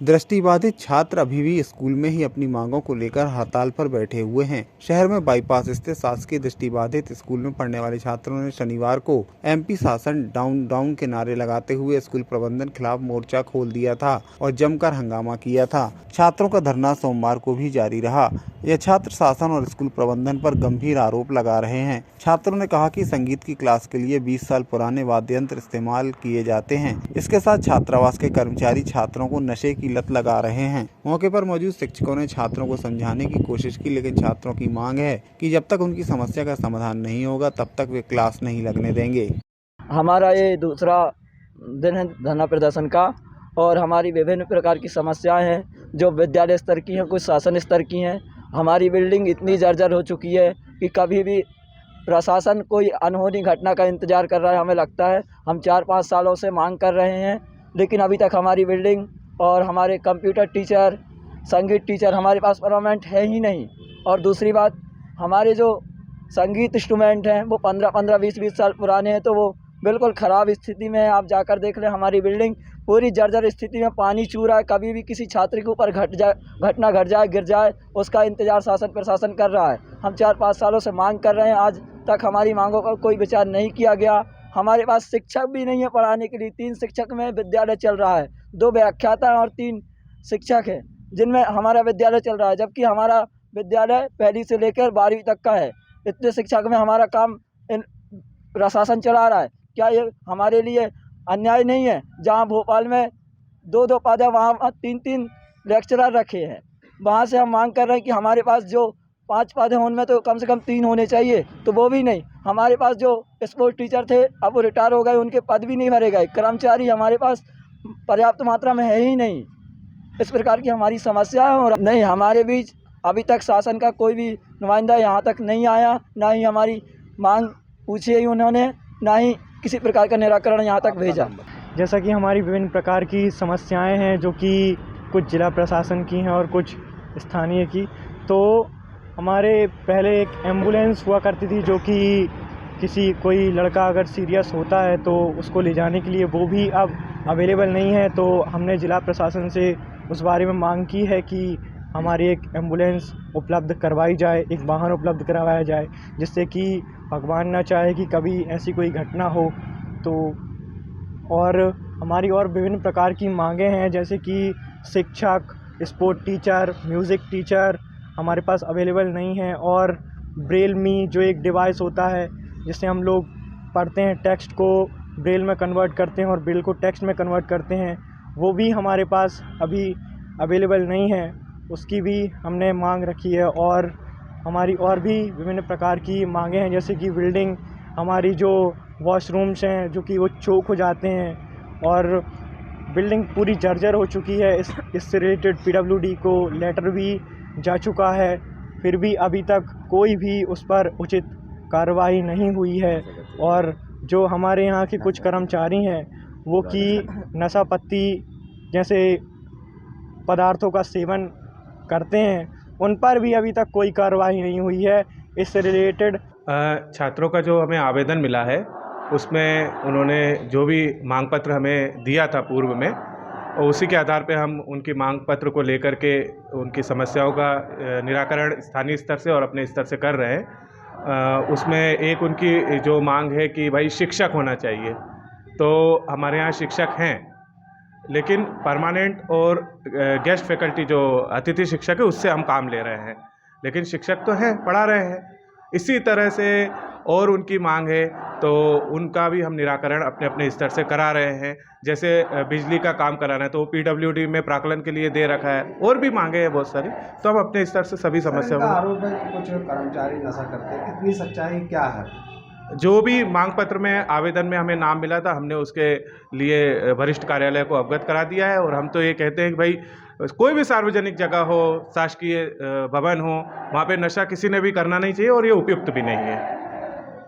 दृष्टिबाधित छात्र अभी भी स्कूल में ही अपनी मांगों को लेकर हड़ताल पर बैठे हुए हैं। शहर में बाईपास स्थित शासकीय दृष्टिबाधित स्कूल में पढ़ने वाले छात्रों ने शनिवार को एमपी शासन डाउन डाउन के नारे लगाते हुए स्कूल प्रबंधन खिलाफ मोर्चा खोल दिया था और जमकर हंगामा किया था। छात्रों का धरना सोमवार को भी जारी रहा। यह छात्र शासन और स्कूल प्रबंधन पर गंभीर आरोप लगा रहे हैं। छात्रों ने कहा कि संगीत की क्लास के लिए 20 साल पुराने वाद्य यंत्र इस्तेमाल किए जाते हैं। इसके साथ छात्रावास के कर्मचारी छात्रों को नशे की लत लगा रहे हैं। मौके पर मौजूद शिक्षकों ने छात्रों को समझाने की कोशिश की, लेकिन छात्रों की मांग है कि जब तक उनकी समस्या का समाधान नहीं होगा तब तक वे क्लास नहीं लगने देंगे। हमारा ये दूसरा दिन है धरना प्रदर्शन का और हमारी विभिन्न प्रकार की समस्याएं हैं जो विद्यालय स्तर की हैं, कुछ शासन स्तर की हैं। हमारी बिल्डिंग इतनी जर्जर हो चुकी है कि कभी भी प्रशासन कोई अनहोनी घटना का इंतज़ार कर रहा है। हमें लगता है हम 4-5 सालों से मांग कर रहे हैं, लेकिन अभी तक हमारी बिल्डिंग और हमारे कंप्यूटर टीचर, संगीत टीचर हमारे पास परमानेंट है ही नहीं। और दूसरी बात, हमारे जो संगीत इंस्ट्रूमेंट हैं वो 15-15, 20-20 साल पुराने हैं, तो वो बिल्कुल ख़राब स्थिति में है। आप जाकर देख लें, हमारी बिल्डिंग पूरी जर्जर स्थिति में, पानी चू रहा है। कभी भी किसी छात्र के ऊपर घटना घट जाए, गिर जाए, उसका इंतज़ार शासन प्रशासन कर रहा है। हम 4-5 सालों से मांग कर रहे हैं, आज तक हमारी मांगों का कोई विचार नहीं किया गया। हमारे पास शिक्षक भी नहीं है पढ़ाने के लिए। 3 शिक्षक में विद्यालय चल रहा है, 2 व्याख्याता और 3 शिक्षक हैं जिनमें हमारा विद्यालय चल रहा है, जबकि हमारा विद्यालय पहली से लेकर 12वीं तक का है। इतने शिक्षक में हमारा काम प्रशासन चला रहा है। क्या ये हमारे लिए अन्याय नहीं है? जहाँ भोपाल में 2-2 पद है, वहाँ 3-3 लेक्चरर रखे हैं। वहाँ से हम मांग कर रहे हैं कि हमारे पास जो 5 पद हैं उनमें तो कम से कम 3 होने चाहिए, तो वो भी नहीं। हमारे पास जो स्पोर्ट्स टीचर थे अब वो रिटायर हो गए, उनके पद भी नहीं भरे गए। कर्मचारी हमारे पास पर्याप्त मात्रा में है ही नहीं। इस प्रकार की हमारी समस्या है। और नहीं, हमारे बीच अभी तक शासन का कोई भी नुमाइंदा यहाँ तक नहीं आया, ना ही हमारी मांग पूछी है उन्होंने, ना ही किसी प्रकार का निराकरण यहाँ तक भेजा। जैसा कि हमारी विभिन्न प्रकार की समस्याएं हैं जो कि कुछ जिला प्रशासन की हैं और कुछ स्थानीय की। तो हमारे पहले एक एम्बुलेंस हुआ करती थी जो कि कोई लड़का अगर सीरियस होता है तो उसको ले जाने के लिए, वो भी अब अवेलेबल नहीं है। तो हमने जिला प्रशासन से उस बारे में मांग की है कि हमारी एक एम्बुलेंस उपलब्ध करवाई जाए, एक वाहन उपलब्ध करवाया जाए, जिससे कि भगवान ना चाहे कि कभी ऐसी कोई घटना हो। तो और हमारी और विभिन्न प्रकार की मांगें हैं, जैसे कि शिक्षक, स्पोर्ट टीचर, म्यूज़िक टीचर हमारे पास अवेलेबल नहीं है। और ब्रेल मी जो एक डिवाइस होता है जिससे हम लोग पढ़ते हैं, टेक्स्ट को ब्रेल में कन्वर्ट करते हैं और ब्रेल को टेक्स्ट में कन्वर्ट करते हैं, वो भी हमारे पास अभी अवेलेबल नहीं है। उसकी भी हमने मांग रखी है। और हमारी और भी विभिन्न प्रकार की मांगें हैं, जैसे कि बिल्डिंग, हमारी जो वॉशरूम्स हैं जो कि वो चोक हो जाते हैं और बिल्डिंग पूरी जर्जर हो चुकी है। इससे रिलेटेड पीडब्ल्यूडी को लेटर भी जा चुका है, फिर भी अभी तक कोई भी उस पर उचित कार्रवाई नहीं हुई है। और जो हमारे यहाँ के कुछ कर्मचारी हैं वो कि नशा पत्ती जैसे पदार्थों का सेवन करते हैं, उन पर भी अभी तक कोई कार्रवाई नहीं हुई है। इससे रिलेटेड छात्रों का जो हमें आवेदन मिला है उसमें उन्होंने जो भी मांग पत्र हमें दिया था पूर्व में, और उसी के आधार पे हम उनकी मांग पत्र को लेकर के उनकी समस्याओं का निराकरण स्थानीय स्तर से और अपने स्तर से कर रहे हैं। उसमें एक उनकी जो मांग है कि भाई शिक्षक होना चाहिए, तो हमारे यहाँ शिक्षक हैं, लेकिन परमानेंट और गेस्ट फैकल्टी जो अतिथि शिक्षक है उससे हम काम ले रहे हैं, लेकिन शिक्षक तो हैं, पढ़ा रहे हैं। इसी तरह से और उनकी मांग है तो उनका भी हम निराकरण अपने अपने स्तर से करा रहे हैं। जैसे बिजली का काम कराना है तो वो पीडब्ल्यूडी में प्राकलन के लिए दे रखा है, और भी मांगे हैं बहुत सारी, तो हम अपने स्तर से सभी समस्याओं का आरोप है कि कुछ कर्मचारी नशा करते हैं, कितनी सच्चाई क्या है? जो भी मांग पत्र में आवेदन में हमें नाम मिला था, हमने उसके लिए वरिष्ठ कार्यालय को अवगत करा दिया है। और हम तो ये कहते हैं कि भाई कोई भी सार्वजनिक जगह हो, शासकीय भवन हो, वहाँ पे नशा किसी ने भी करना नहीं चाहिए और ये उपयुक्त भी नहीं है।